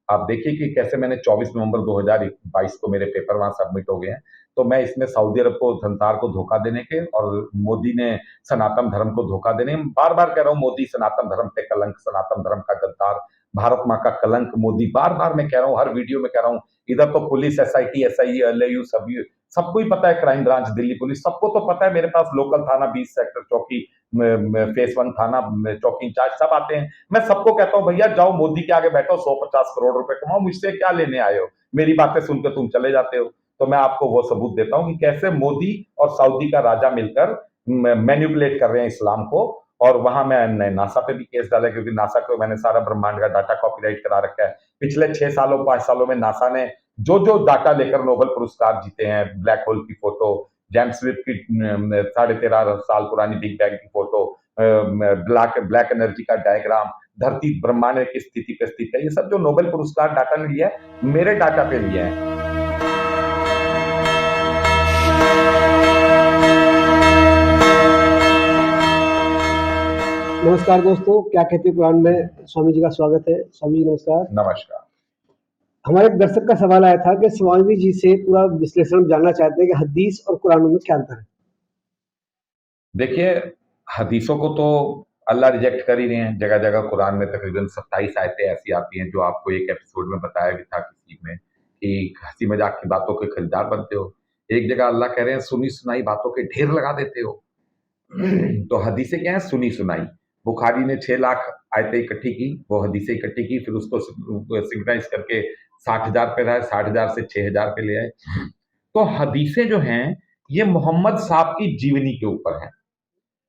आप देखिए कि कैसे मैंने 24 नवंबर 2022 को मेरे पेपर वहां सबमिट हो गए हैं। तो मैं इसमें सऊदी अरब को, संसार को धोखा देने के, और मोदी ने सनातन धर्म को धोखा देने, बार बार कह रहा हूं, मोदी सनातन धर्म पे कलंक, सनातन धर्म का गद्दार, भारत माँ का कलंक मोदी, बार बार मैं कह रहा हूं, हर वीडियो में कह रहा हूं। इधर तो पुलिस, एसआईटी, एसआई, एलएयू, सभी सबको ही पता है, क्राइम ब्रांच दिल्ली पुलिस सबको तो पता है, मेरे पास लोकल थाना 20 सेक्टर चौकी, फेस 1 थाना चौकी इंचार्ज सब आते हैं। मैं सबको कहता हूं, भैया जाओ मोदी के आगे बैठो, 150 करोड़ रुपए कमाओ, मुझसे क्या लेने आए हो, मेरी बातें सुनकर तुम चले जाते हो। तो मैं आपको वो सबूत देता हूं कि कैसे मोदी और सऊदी का राजा मिलकर मैनिपुलेट कर रहे हैं इस्लाम को। और वहां मैंने नासा पे भी केस डाला, क्योंकि नासा को मैंने सारा ब्रह्मांड का डाटा कॉपीराइट करा रखा है। पिछले 6 सालों 5 सालों में नासा ने जो जो डाटा लेकर नोबेल पुरस्कार जीते हैं, ब्लैक होल की फोटो, जेम्स वेब की 13.5 साल पुरानी बिग बैंग की फोटो, ब्लैक ब्लैक एनर्जी का डायग्राम, धरती ब्रह्मांड की स्थिति पे स्थित है, ये सब जो नोबेल पुरस्कार डाटा ने लिया है, मेरे डाटा पे लिए हैं। नमस्कार दोस्तों, क्या कहते हैं कुरान में स्वामी जी का स्वागत है। स्वामी जी नमस्कार। नमस्कार। हमारे एक दर्शक का सवाल आया था कि स्वामी जी से पूरा विश्लेषण जानना चाहते हैं कि हदीस और कुरान में क्या अंतर है। देखिए, हदीसों को तो अल्लाह रिजेक्ट कर ही रहे हैं जगह जगह। कुरान में तकरीबन 27 आयतें ऐसी आती हैं, जो आपको एक एपिसोड में बताया भी था किसी में, कि हंसी मजाक की बातों के खरीदार बनते हो। एक जगह अल्लाह कह रहे हैं, सुनी सुनाई बातों के ढेर लगा देते हो। तो हदीसें क्या है? सुनी सुनाई। बुखारी ने 6 लाख आयतें इकट्ठी की, वो हदीसें इकट्ठी की, फिर उसको सिंक्राइज करके 60,000 पे लाए, 60,000 से 6,000 पे ले आए। तो हदीसें जो हैं, ये मोहम्मद साहब की जीवनी के ऊपर है।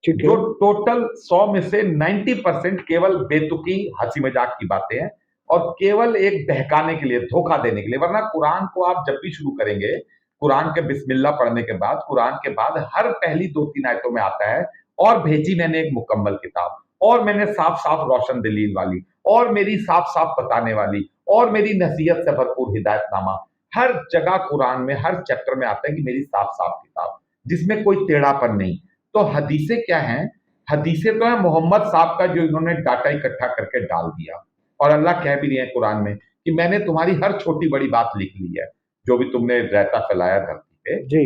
जो टोटल 100 में से 90% केवल बेतुकी हंसी मजाक की बातें हैं, और केवल एक बहकाने के लिए, धोखा देने के लिए। वरना कुरान को आप जब भी शुरू करेंगे, कुरान के बिस्मिल्लाह पढ़ने के बाद, कुरान के बाद हर पहली 2-3 आयतों में आता है, और भेजी मैंने एक मुकम्मल किताब, और मैंने साफ साफ रोशन दलील वाली, और मेरी साफ साफ बताने वाली, और मेरी नसीहत से भरपूर हिदायतनामा। हर जगह कुरान में हर चैप्टर में आता है कि मेरी साफ साफ किताब, जिसमें कोई टेढ़ापन नहीं। तो हदीसें क्या हैं? हदीसें तो है मोहम्मद साहब का, जो इन्होंने डाटा इकट्ठा करके डाल दिया। और अल्लाह कह भी रहे हैं कुरान में कि मैंने तुम्हारी हर छोटी बड़ी बात लिख ली है, जो भी तुमने रहता फैलाया धरती पे जी।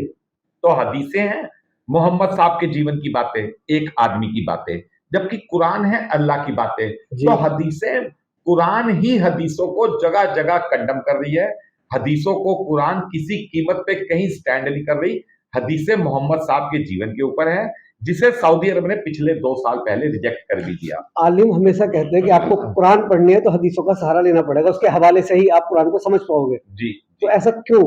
तो हदीसें हैं मोहम्मद साहब के जीवन की बातें, एक आदमी की बातें, जबकि कुरान है अल्लाह की बातें। तो हदीसें, कुरान ही हदीसों को जगह जगह कंडम कर रही है। हदीसों को कुरान किसी कीमत पे कहीं स्टैंड नहीं कर रही। हदीसें मोहम्मद साहब के जीवन के ऊपर है, जिसे सऊदी अरब ने पिछले 2 साल पहले रिजेक्ट कर भी दिया। आलिम हमेशा कहते हैं कि आपको कुरान पढ़नी है तो हदीसों का सहारा लेना पड़ेगा, उसके हवाले से ही आप कुरान को समझ पाओगे। जी। तो ऐसा क्यों?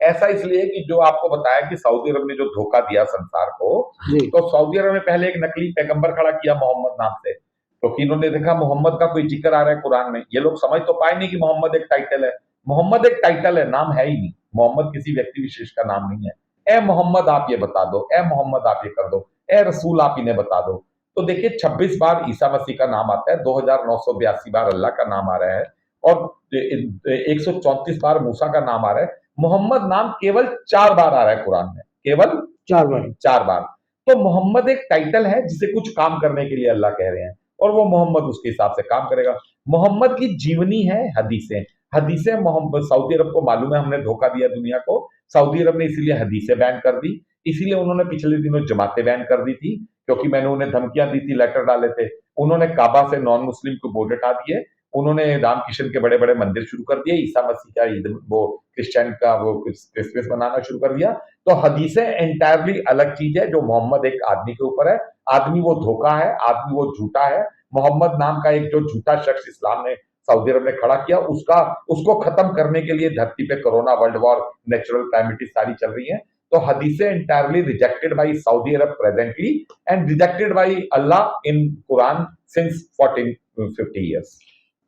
ऐसा इसलिए कि जो आपको बताया कि सऊदी अरब ने जो धोखा दिया संसार को, तो सऊदी अरब में पहले एक नकली पैगंबर खड़ा किया मोहम्मद नाम से, क्योंकि इन्होंने देखा मोहम्मद का कोई जिक्र आ रहा है कुरान में। ये लोग समझ तो पाए नहीं कि मोहम्मद एक टाइटल है। मोहम्मद एक टाइटल है, नाम है ही नहीं। मोहम्मद किसी व्यक्ति विशेष का नाम नहीं है। ए मोहम्मद आप ये बता दो, ए मोहम्मद आप ये कर दो, ए रसूल आप इन्हें बता दो। तो देखिए, 26 बार ईसा मसीह का नाम आता है, 2982 बार अल्लाह का नाम आ रहा है, और 134 बार मूसा का नाम आ रहा है। मोहम्मद नाम केवल 4 बार आ रहा है कुरान में, केवल 4 बार। तो मोहम्मद एक टाइटल है, जिसे कुछ काम करने के लिए अल्लाह कह रहे हैं, और वो मोहम्मद उसके हिसाब से काम करेगा। मोहम्मद की जीवनी है हदीसें। हदीसें मोहम्मद, सऊदी अरब को मालूम है हमने धोखा दिया दुनिया को। सऊदी अरब ने इसीलिए हदीसें बैन कर दी। इसीलिए उन्होंने पिछले दिनों जमातें बैन कर दी थी, क्योंकि मैंने उन्हें धमकियां दी थी, लेटर डाले थे। उन्होंने काबा से नॉन मुस्लिम को बोर्ड हटा दिए। उन्होंने रामकृष्ण के बड़े बड़े मंदिर शुरू कर दिए। ईसा मसीह का ईद, वो क्रिश्चियन का वो क्रिसमस मनाना शुरू कर दिया। तो हदीसें एंटायरली अलग चीज है। जो मोहम्मद एक आदमी के ऊपर है, आदमी वो धोखा है, आदमी वो झूठा है। मोहम्मद नाम का एक जो झूठा शख्स इस्लाम ने, सऊदी अरब ने खड़ा किया, उसको खत्म करने के लिए धरती पे corona, world war, natural calamity सारी चल रही है। तो हदीसें entirely rejected by Saudi Arab presently, and rejected by Allah in Quran since 1450 years।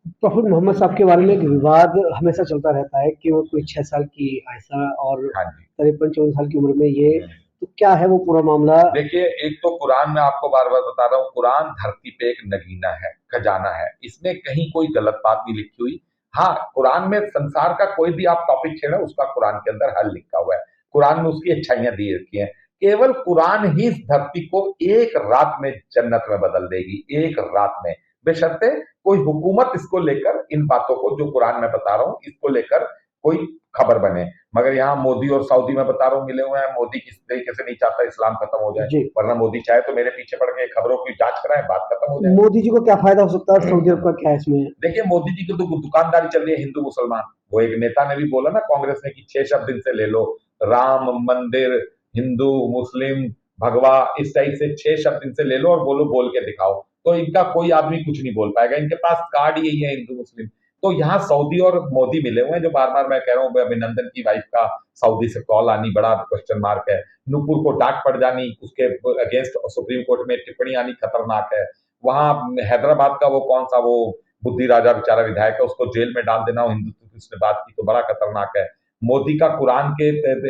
Prophet Mohammed साहब के बारे में एक विवाद हमेशा चलता रहता है कि वो कोई 6 साल की आयशा और करीब 54 साल की उम्र में ये, तो क्या है वो पूरा मामला? देखिए, एक तो कुरान में आपको बार बार बता रहा हूँ, कुरान धरती पे एक नगीना है, खजाना है, इसमें कहीं कोई गलत बात नहीं लिखी हुई। हाँ, कुरान में संसार का कोई भी आप टॉपिक छेड़ा, उसका कुरान के अंदर हल लिखा हुआ है। कुरान में उसकी अच्छाइयां दी रखी हैं। केवल कुरान ही इस धरती को एक रात में जन्नत में बदल देगी, एक रात में, बशर्ते कोई हुकूमत इसको लेकर, इन बातों को जो कुरान में बता रहा हूं, इसको लेकर कोई खबर बने। मगर यहाँ मोदी और सऊदी में बता रहा हूं मिले हुए हैं। मोदी किस तरीके से नहीं चाहता इस्लाम खत्म हो जाए, वरना मोदी चाहे तो मेरे पीछे पड़ के खबरों की जांच कराए, बात खत्म हो जाए। मोदी जी को क्या फायदा हो सकता है, सऊदी अरब का क्या है इसमें? देखिए, मोदी जी की तो दुकानदारी चल रही है हिंदू मुसलमान। वो एक नेता ने भी बोला ना कांग्रेस ने कि 6 शब्द इनसे ले लो, राम मंदिर, हिंदू, मुस्लिम, भगवा, इस टाइप से 6 शब्द इनसे ले लो और बोलो, बोल के दिखाओ। तो इनका कोई आदमी कुछ नहीं बोल पाएगा, इनके पास कार्ड यही है हिंदू मुस्लिम। तो यहाँ सऊदी और मोदी मिले हुए हैं, जो बार बार मैं कह रहा हूँ, अभिनंदन की वाइफ का सऊदी से कॉल आनी बड़ा क्वेश्चन मार्क है, नुपुर को डांट पड़ जानी, उसके अगेंस्ट सुप्रीम कोर्ट में टिप्पणी आनी खतरनाक है। वहां हैदराबाद का वो कौन सा वो बुद्धि राजा बेचारा विधायक है, उसको जेल में डाल देना, हिंदुत्व की उसने बात की तो बड़ा खतरनाक है। मोदी का कुरान के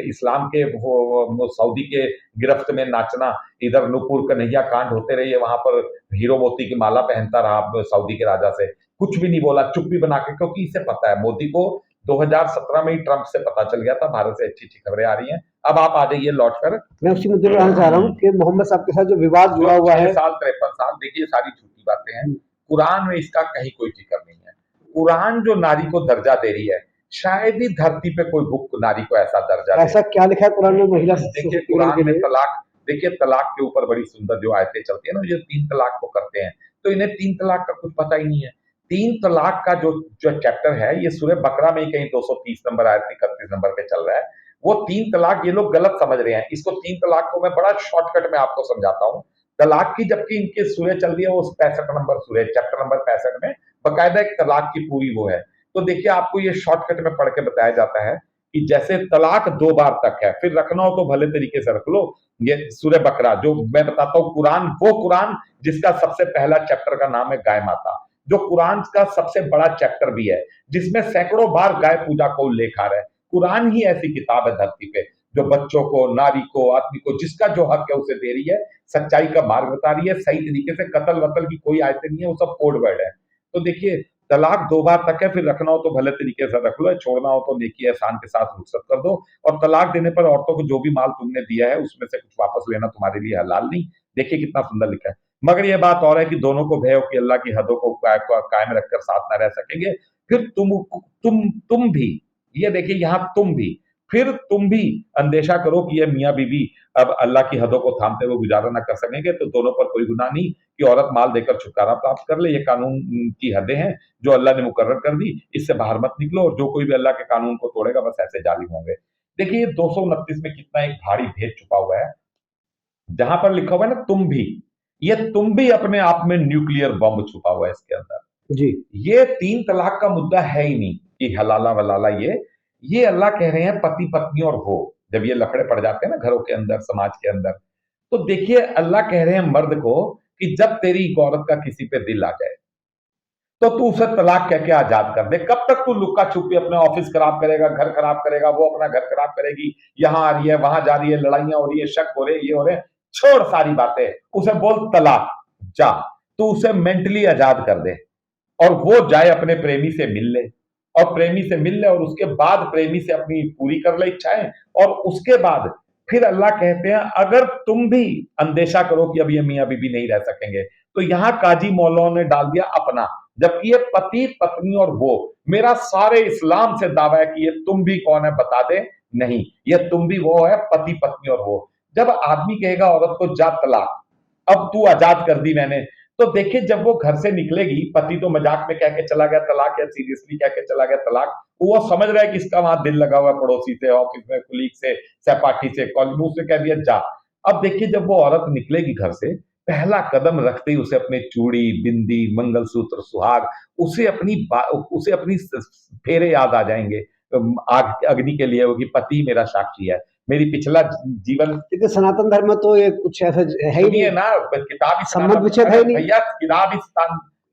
इस्लाम के वो सऊदी के गिरफ्त में नाचना, इधर नूपुर कन्हैया कांड होते रहे, वहां पर हीरो मोती की माला पहनता रहा सऊदी के राजा से, कुछ भी नहीं बोला, चुप्पी बना के, क्योंकि इसे पता है मोदी को 2017 में ही ट्रंप से पता चल गया था भारत से अच्छी अच्छी खबरें आ रही हैं। अब आप आ जाइए लौट कर, मैं उसी मुद्दे पर आना चाह रहा हूँ कि मोहम्मद साहब के साथ जो विवाद जुड़ा हुआ है, 6 साल 53 साल, देखिए सारी झूठी बातें हैं। कुरान में इसका कहीं कोई जिक्र नहीं है। कुरान जो नारी को दर्जा दे रही है, शायद ही धरती पे कोई बुक नारी को ऐसा दर्जा दे। ऐसा क्या लिखा है कुरान में महिला देखिए कुरान में तलाक, देखिए तलाक के ऊपर बड़ी सुंदर जो आयतें चलती है ना, जो 3 तलाक को करते हैं, तो इन्हें 3 तलाक का कुछ पता ही नहीं है। 3 तलाक का जो जो चैप्टर है, ये सूरह बकरा में ही कहीं 230 नंबर आयत 31 नंबर पे चल रहा है। वो 3 तलाक ये लोग गलत समझ रहे हैं। इसको 3 तलाक को मैं बड़ा शॉर्टकट में आपको समझाता हूँ। तलाक की जबकि इनके सूरह चल रही है, वो 65 नंबर सूरह, चैप्टर नंबर 65 में बकायदा एक तलाक की पूरी वो है। तो देखिए आपको ये शॉर्टकट में पढ़ के बताया जाता है कि जैसे तलाक 2 बार तक है, फिर रखना हो तो भले तरीके से रख लो। ये सूरह बकरा जो मैं बताता हूँ, कुरान, वो कुरान जिसका सबसे पहला चैप्टर का नाम है गाय माता, जो कुरान का सबसे बड़ा चैप्टर भी है, जिसमें सैकड़ों बार गाय पूजा का उल्लेख आ रहा है। कुरान ही ऐसी किताब है धरती पे जो बच्चों को, नारी को, आदमी को जिसका जो हक है उसे दे रही है, सच्चाई का मार्ग बता रही है सही तरीके से। कत्ल वतल की कोई आयतें नहीं है, वो सब कोड वर्ड है। तो देखिए तलाक 2 बार तक है, फिर रखना हो तो भले तरीके से रख लो, छोड़ना हो तो नेकी एहसान के साथ रुखसत कर दो। और तलाक देने पर औरतों को जो भी माल तुमने दिया है उसमें से कुछ वापस लेना तुम्हारे लिए हलाल नहीं। देखिए कितना सुंदर लिखा है। मगर यह बात और है कि दोनों को भय हो कि अल्लाह की हदों को कायम रखकर साथ न रह सकेंगे। फिर तुम भी, ये देखिए यहाँ तुम भी, फिर तुम भी अंदेशा करो कि ये मियाँ बीवी अब अल्लाह की हदों को थामते हुए गुजारा न कर सकेंगे, तो दोनों पर कोई गुनाह नहीं कि औरत माल देकर छुटकारा प्राप्त कर ले। ये कानून की हदें हैं जो अल्लाह ने मुकर्रर कर दी, इससे बाहर मत निकलो, और जो कोई भी अल्लाह के कानून को तोड़ेगा बस ऐसे जालिम होंगे। देखिए ये 229 में कितना एक भारी भेद छुपा हुआ है। जहां पर लिखा हुआ है ना तुम भी, ये तुम भी अपने आप में न्यूक्लियर बम छुपा हुआ है इसके अंदर। जी, ये 3 तलाक का मुद्दा है ही नहीं कि हलाला वलाला, ये अल्लाह कह रहे हैं पति पत्नी और वो जब ये लफड़े पड़ जाते हैं ना घरों के अंदर, समाज के अंदर, तो देखिए अल्लाह कह रहे हैं मर्द को कि जब तेरी एक औरत का किसी पे दिल आ जाए तो तू उसे तलाक कह के आजाद कर दे। कब तक तू लुक्का छुपी अपने ऑफिस खराब करेगा, घर खराब करेगा, वो अपना घर खराब करेगी, यहां आ रही है, वहां जा रही है, लड़ाइयां हो रही है, शक हो रहे, ये हो रहे, छोड़ सारी बातें, उसे बोल तलाक, जा, तू उसे मेंटली आजाद कर दे और वो जाए अपने प्रेमी से मिल ले, और प्रेमी से मिल ले और उसके बाद प्रेमी से अपनी पूरी कर ले इच्छाएं, और उसके बाद फिर अल्लाह कहते हैं अगर तुम भी अंदेशा करो कि अब ये मियां बीबी नहीं रह सकेंगे, तो यहां काजी मौलाना ने डाल दिया अपना, जबकि ये पति पत्नी और वो, मेरा सारे इस्लाम से दावा है कि ये तुम भी कौन है बता दे, नहीं, ये तुम भी वो है पति पत्नी और वो। जब आदमी कहेगा औरत को जा तलाक, अब तू आजाद कर दी मैंने, तो देखिए जब वो घर से निकलेगी, पति तो मजाक में कह के चला गया तलाक या सीरियसली कह के चला गया तलाक, वो समझ रहा है कि इसका वहां दिल लगा हुआ है पड़ोसी से, ऑफिस में, कुलीग से, सहपाठी से, कॉलेज में, उसने कह दिया जा। अब देखिए जब वो औरत निकलेगी घर से, पहला कदम रखते ही उसे अपने चूड़ी, बिंदी, मंगलसूत्र, सुहाग, उसे अपनी फेरे याद आ जाएंगे। आग अग्नि के लिए होगी, पति मेरा साक्षी है, मेरी पिछला जीवन। देखिए सनातन धर्म में तो ये कुछ ऐसा है ही नहीं ना, किताब संबंध विच्छेद है नहीं भैया, किताब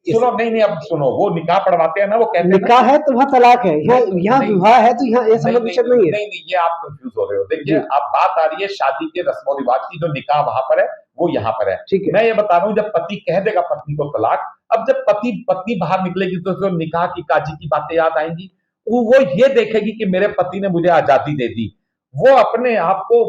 सुनो, नहीं नहीं, अब सुनो, वो निकाह पढ़वाते हैं ना, वो कहते हैं निकाह है तो वहाँ तलाक है, यहाँ विवाह है तो यहाँ ये संबंध विच्छेद नहीं है। नहीं नहीं, ये आप कंफ्यूज हो रहे हो। देखिए अब बात आ रही है शादी के रस्मों रिवाज की, जो निकाह वहां पर है वो यहाँ पर है। मैं ये बता रहा हूँ जब पति कह देगा पत्नी को तलाक, अब जब पत्नी बाहर निकलेगी तो निकाह की काजी की बातें याद आएंगी। वो ये देखेगी कि मेरे पति ने मुझे आजादी दे दी, वो अपने आप को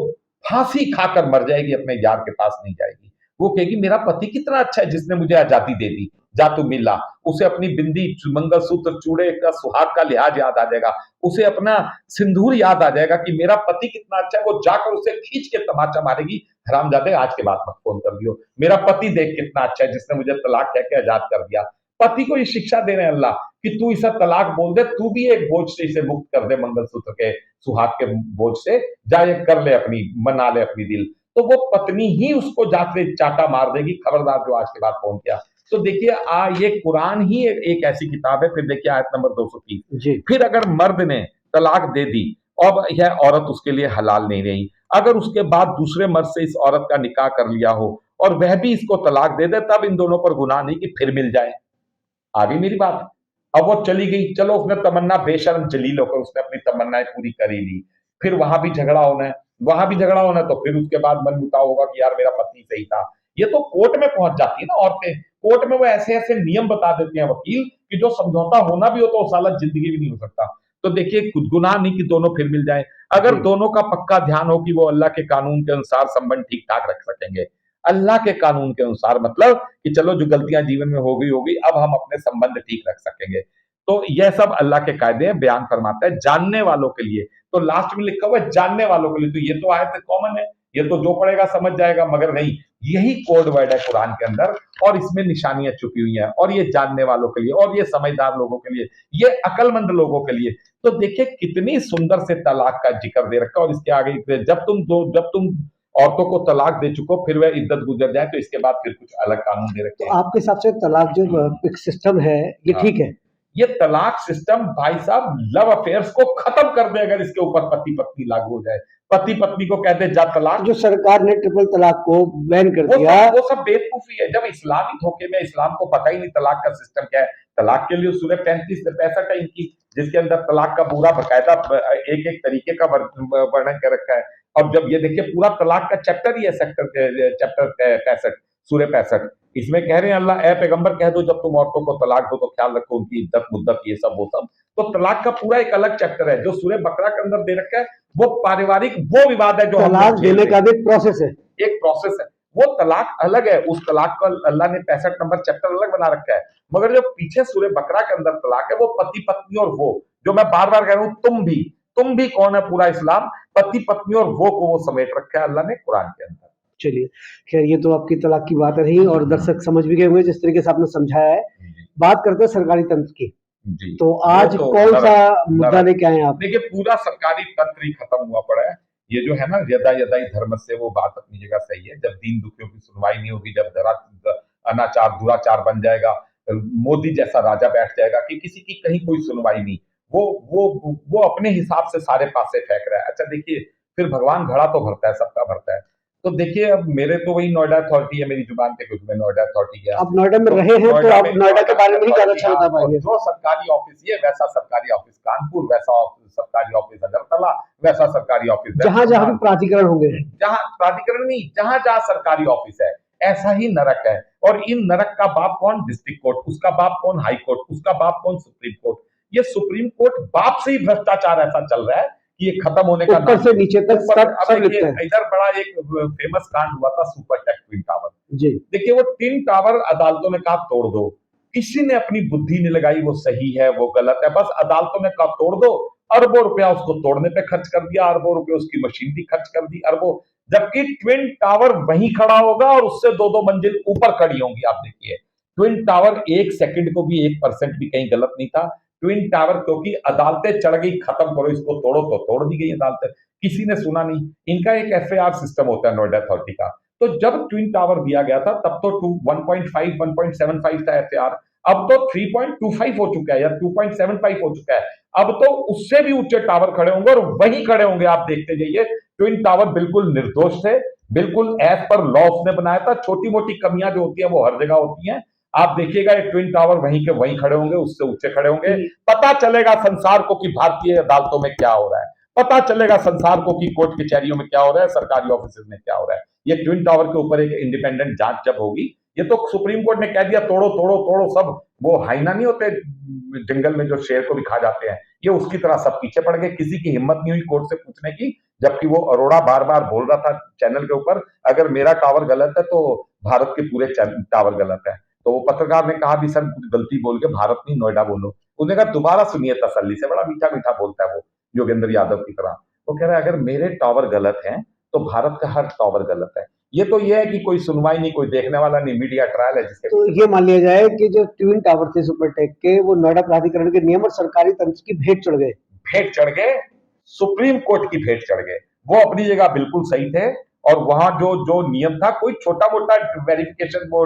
फांसी खाकर मर जाएगी, अपने यार के पास नहीं जाएगी। वो कहेगी मेरा पति कितना अच्छा है जिसने मुझे आजादी दे दी, जा तू मिला, उसे अपनी बिंदी, मंगलसूत्र, चूड़े का, सुहाग का लिहाज याद आ जाएगा, उसे अपना सिंदूर याद आ जाएगा कि मेरा पति कितना अच्छा है, वो जाकर उसे खींच के तमाचा मारेगी, हरामजादे आज के बाद मत फोन कर दियो, मेरा पति देख कितना अच्छा है जिसने मुझे तलाक कह के आजाद कर दिया। पति को ये शिक्षा दे रहे हैं अल्लाह कि तू इसे तलाक बोल दे, तू भी एक बोझ से इसे मुक्त कर दे, मंगलसूत्र के, सुहाग के बोझ से, जा ये कर ले, अपनी मना ले अपनी दिल। तो वो पत्नी ही उसको जाके चाटा मार देगी, खबरदार जो आज के बाद फोन किया। तो देखिए ये कुरान ही एक ऐसी किताब है। फिर देखिए आयत नंबर 230, फिर अगर मर्द ने तलाक दे दी अब यह औरत उसके लिए हलाल नहीं रही, अगर उसके बाद दूसरे मर्द से इस औरत का निकाह कर लिया हो और वह भी इसको तलाक दे दे, तब इन दोनों पर गुनाह नहीं कि फिर मिल जाए। आ गई मेरी बात। अब वो चली गई, चलो उसने तमन्ना, बेशर्म जलील होकर उसने अपनी तमन्नाएं पूरी कर ही ली, फिर वहां भी झगड़ा होना है, वहां भी झगड़ा होना है, तो फिर उसके बाद मन मुटाव होगा कि यार मेरा पति सही था। ये तो कोर्ट में पहुंच जाती है ना औरतें, कोर्ट में वो ऐसे ऐसे नियम बता देते हैं वकील कि जो समझौता होना भी हो तो साला जिंदगी भी नहीं हो सकता। तो देखिए खुद गुनाह नहीं कि दोनों फिर मिल जाए, अगर दोनों का पक्का ध्यान हो कि वो अल्लाह के कानून के अनुसार संबंध ठीक ठाक रख सकेंगे, अल्लाह के कानून के अनुसार, मतलब कि चलो जो गलतियां जीवन में हो गई होगी, अब हम अपने संबंध ठीक रख सकेंगे। तो यह सब अल्लाह के कायदे हैं, बयान फरमाता है जानने वालों के लिए। तो लास्ट में लिखा हुआ है जानने वालों के लिए, तो ये तो आयत कॉमन है, ये तो जो पढ़ेगा समझ जाएगा, मगर नहीं, यही कोड वर्ड है कुरान के अंदर, और इसमें निशानियां छुपी हुई हैं, और ये जानने वालों के लिए, और ये समझदार लोगों के लिए, ये अकलमंद लोगों के लिए। तो देखिए कितनी सुंदर से तलाक का जिक्र दे रखा है, और इसके आगे जब तुम औरतों को तलाक दे चुको फिर वह इद्दत गुजर जाए, तो इसके बाद फिर कुछ अलग कानून दे रखे तो हैं। आपके हिसाब से तलाक जो एक सिस्टम है ये हाँ। ठीक है? ये तलाक सिस्टम भाई साहब लव अफेयर्स को खत्म कर दे, अगर इसके ऊपर पति पत्नी लागू हो जाए, पति पत्नी को कहते जा तलाक। जो सरकार ने ट्रिपल तलाक को बैन कर दिया, वो सब बेवकूफी है। जब इस्लामी धोखे में, इस्लाम को पता ही नहीं तलाक का सिस्टम क्या है। तलाक के लिए सूरह 35 से 65 है इनकी, जिसके अंदर तलाक का पूरा बकायदा एक एक तरीके का वर्णन कर रखा है। और जब ये देखिए पूरा तलाक का चैप्टर ही है, चैप्टर 65, सूरह 65, इसमें कह रहे हैं अल्लाह, ए पैगंबर कह दो जब तुम औरतों को तलाक दो तो ख्याल रखो उनकी इद्दत मुद्दत, ये सब वो सब। तो तलाक का पूरा एक अलग चैप्टर है। जो सूरह बकरा के अंदर दे रखा है वो पारिवारिक वो विवाद है जो तलाक देने का भी प्रोसेस है, एक प्रोसेस है, वो तलाक अलग है। उस तलाक को अल्लाह ने 65 नंबर चैप्टर अलग बना रखा है, मगर जो पीछे सूरह बकरा के अंदर तलाक है वो पति पत्नी और वो, जो मैं बार बार कह रहा हूं, तुम भी कौन है, पूरा इस्लाम पति पत्नी और वो को वो समेट रखा है अल्लाह ने कुरान के अंदर। चलिए खैर, ये तो आपकी तलाक की बात रही और दर्शक समझ भी गए होंगे जिस तरीके से आपने समझाया है। बात करते हैं सरकारी तंत्र की। जी, तो आज कौन सा मुद्दा लेके आए आप? देखिए पूरा सरकारी तंत्र ही खत्म हुआ पड़ा है। ये जो है ना यदा यदाई धर्म से, वो बात अपनी जगह सही है। जब दीन दुखियों की सुनवाई नहीं होगी, जब अनाचार दुराचार बन जाएगा, मोदी जैसा राजा बैठ जाएगा कि किसी की कहीं कोई सुनवाई नहीं, वो अपने हिसाब से सारे पासे फेंक रहा है। अच्छा देखिए, फिर भगवान घड़ा तो भरता है, सबका भरता है। तो देखिए अब मेरे तो वही नोएडा अथॉरिटी है, मेरी जुबान पे, क्योंकि मैं नोएडा अथॉरिटी गया। आप नोएडा में रहे हैं तो आप नोएडा के बारे में ही ज्यादा अच्छा बता पाएंगे। जो सरकारी ऑफिस ये, वैसा सरकारी ऑफिस कानपुर, वैसा सरकारी ऑफिस अगरतला, वैसा सरकारी ऑफिस जहां जहां भी प्राधिकरण होंगे, जहां प्राधिकरण नहीं, जहां जहां सरकारी ऑफिस है, ऐसा ही नरक है। और इन नरक का बाप कौन? District court. उसका बाप कौन? High court. उसका बाप कौन? Supreme court. ये सुप्रीम कोर्ट बाप से ही भ्रष्टाचार ऐसा चल रहा है कि ये खत्म होने का ऊपर से नीचे तक सब लिखते हैं। इधर बड़ा एक फेमस कांड हुआ था, सुपर टेक ट्विन टावर। जी देखिए वो ट्विन टावर अदालतों ने कहा तोड़ दो, किसी ने अपनी बुद्धि नहीं लगाई वो सही है वो गलत है, बस अदालतों ने कहा तोड़ दो, अरबों रुपया उसको तोड़ने पे खर्च कर दिया, अरबों रुपए उसकी मशीनरी खर्च कर दी, अरबों। जबकि ट्विन टावर वहीं खड़ा होगा और उससे 2-2 मंजिल ऊपर खड़ी होंगी। आप देखिए ट्विन टावर 1 सेकंड को भी 1% भी कहीं गलत नहीं था। ट्विन टावर क्योंकि अदालतें चढ़ गई, खत्म करो इसको, तोड़ो, तो तोड़ दी गई अदालतें, किसी ने सुना नहीं। इनका एक एफआईआर सिस्टम होता है नोएडा अथॉरिटी का। तो जब ट्विन टावर दिया गया था तब तो 1.5 1.75 था एफआईआर, अब तो 3.25 हो चुका है या 2.75 हो चुका है। अब तो उससे भी ऊंचे टावर खड़े होंगे और वहीं खड़े होंगे, आप देखते जाइए। ट्विन टावर बिल्कुल निर्दोष थे, बिल्कुल एज पर लॉ उसने बनाया था। छोटी मोटी कमियां जो होती है वो हर जगह होती हैं। आप देखिएगा ये ट्विन टावर वहीं के वहीं खड़े होंगे, उससे ऊंचे खड़े होंगे। पता चलेगा संसार को कि भारतीय अदालतों में क्या हो रहा है, पता चलेगा संसार को कि कोर्ट कचहरियों में क्या हो रहा है, सरकारी ऑफिस में क्या हो रहा है। ये ट्विन टावर के ऊपर एक इंडिपेंडेंट जांच जब होगी, ये तो सुप्रीम कोर्ट ने कह दिया तोड़ो तोड़ो तोड़ो सब। वो हाइना नहीं होते जंगल में जो शेर को भी खा जाते हैं, ये उसकी तरह सब पीछे पड़ गए। किसी की हिम्मत नहीं हुई कोर्ट से पूछने की, जबकि वो अरोड़ा बार बार बोल रहा था चैनल के ऊपर, अगर मेरा टावर गलत है तो भारत के पूरे टावर गलत है। तो वो पत्रकार ने कहा भी सर गलती बोल के भारत नहीं नोएडा बोलो। उसने कहा दोबारा सुनिए तसल्ली से, बड़ा मीठा मीठा बोलता है वो योगेंद्र यादव की तरह। वो कह रहा है अगर मेरे टावर गलत हैं तो भारत का हर टावर गलत है। ये है कि कोई सुनवाई नहीं, कोई देखने वाला नहीं, मीडिया ट्रायल है जिसके तो ये मान लिया जाए कि जो ट्विन टावर थे सुपरटेक के, वो नोएडा प्राधिकरण के नियम और सरकारी तंत्र की भेंट चढ़ गए। भेंट चढ़ गए, सुप्रीम कोर्ट की भेंट चढ़ गए। वो अपनी जगह बिल्कुल सही थे, और वहां जो जो नियम था, कोई छोटा मोटा वेरिफिकेशन वो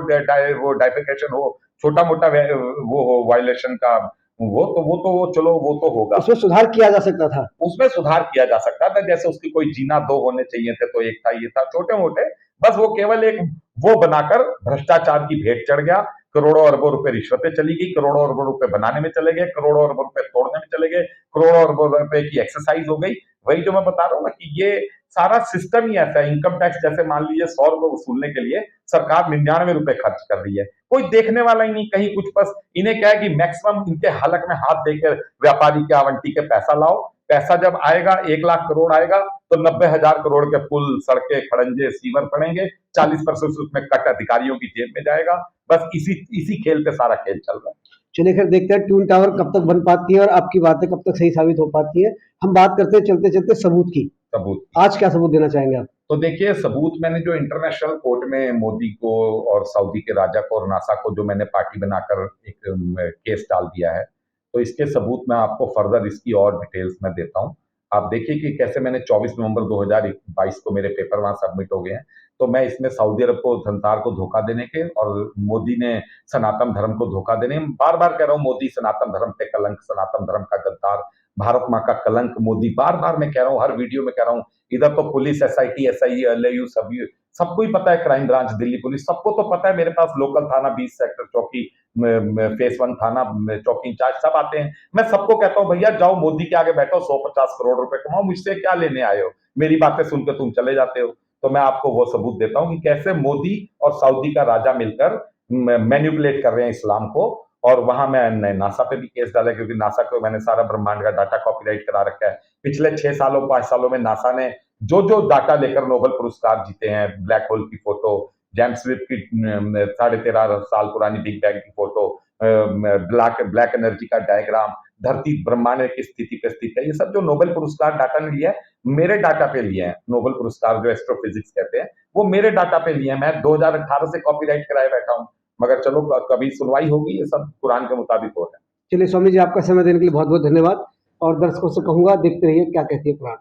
डाइफिकेशन हो, छोटा मोटा वो हो वायलेशन का, वो चलो वो तो होगा, उसमें सुधार किया जा सकता था, उसमें सुधार किया जा सकता था। जैसे उसकी कोई जीना दो होने चाहिए थे तो एक था, ये था, छोटे मोटे, बस वो केवल एक वो बनाकर भ्रष्टाचार की भेंट चढ़ गया। करोड़ों अरबों रुपए रिश्वतें चली गई, करोड़ों अरबों रुपए बनाने में चले गए, करोड़ों अरबों रुपए तोड़ने में चले गए, करोड़ों अरबों रुपए की एक्सरसाइज हो गई। वही जो मैं बता रहा हूँ ना कि ये सारा सिस्टम ही ऐसा है। इनकम टैक्स जैसे मान लीजिए 100 रुपए वसूलने के लिए सरकार 99 रुपए खर्च कर रही है, कोई देखने वाला ही नहीं कहीं कुछ। बस इन्हें क्या है कि मैक्सिमम इनके हलक में हाथ देकर व्यापारी के आवंटी के पैसा लाओ, पैसा जब आएगा 1 लाख करोड़ आएगा तो 90,000 करोड़ के पुल, सड़कें, खड़ंजे, सीवर पड़ेंगे, 40% उसमें कट अधिकारियों की जेब में जाएगा। बस इसी खेल पे सारा खेल चल रहा है। चलिए खैर देखते हैं ट्विन टावर कब तक बन पाती है और आपकी बातें कब तक सही साबित हो पाती है। हम बात करते हैं चलते चलते सबूत की। सबूत आज क्या सबूत देना चाहेंगे आप? तो देखिए, सबूत मैंने जो इंटरनेशनल कोर्ट में मोदी को और सऊदी के राजा को और नासा को जो मैंने पार्टी बनाकर एक केस डाल दिया है, तो इसके सबूत मैं आपको फर्दर इसकी और डिटेल्स में देता हूँ। आप देखिए कि कैसे मैंने 24 नवंबर 2022 को मेरे पेपर वहां सबमिट हो गए हैं। तो मैं इसमें सऊदी अरब को, संसार को धोखा देने के, और मोदी ने सनातन धर्म को धोखा देने, बार बार कह रहा हूँ मोदी सनातन धर्म पे कलंक, सनातन धर्म का गद्दार, भारत माँ का कलंक मोदी, बार बार मैं कह रहा हूँ, हर वीडियो में कह रहा हूँ। इधर तो पुलिस, एसआईटी, एसआई, एलएयू, सभी सबको ही पता है, क्राइम ब्रांच दिल्ली पुलिस सबको तो पता है। मेरे पास लोकल थाना 20 सेक्टर चौकी, फेस 1 थाना चौकी इंचार्ज सब आते हैं। मैं सबको कहता हूँ भैया जाओ मोदी के आगे बैठो, 150 करोड़ रुपए कमाओ, मुझसे क्या लेने आए हो, मेरी बातें सुनकर तुम चले जाते हो। तो मैं आपको वो सबूत देता हूँ कि कैसे मोदी और सऊदी का राजा मिलकर मैनिपुलेट कर रहे हैं इस्लाम को। और वहां मैंने नासा पे भी केस डाला, क्योंकि नासा को मैंने सारा ब्रह्मांड का डाटा कॉपीराइट करा रखा है। पिछले 6 सालों 5 सालों में नासा ने जो जो डाटा लेकर नोबेल पुरस्कार जीते हैं, ब्लैक होल की फोटो, जेम्स वेब की 13.5 साल पुरानी बिग बैंग की फोटो, ब्लैक एनर्जी का डायग्राम, धरती ब्रह्मांड की स्थिति पे स्थित है, ये सब जो नोबेल पुरस्कार डाटा ने लिया है, मेरे डाटा पे लिए हैं। नोबेल पुरस्कार जो एस्ट्रोफिजिक्स कहते हैं, वो मेरे डाटा पे लिए हैं। मैं 2018 से कॉपीराइट कराए बैठा हूँ, मगर चलो कभी सुनवाई होगी, ये सब कुरान के मुताबिक हो रहा है। चलिए स्वामी जी, आपका समय देने के लिए बहुत बहुत धन्यवाद, और दर्शकों से कहूंगा देखते रहिए क्या कहती है कुरान।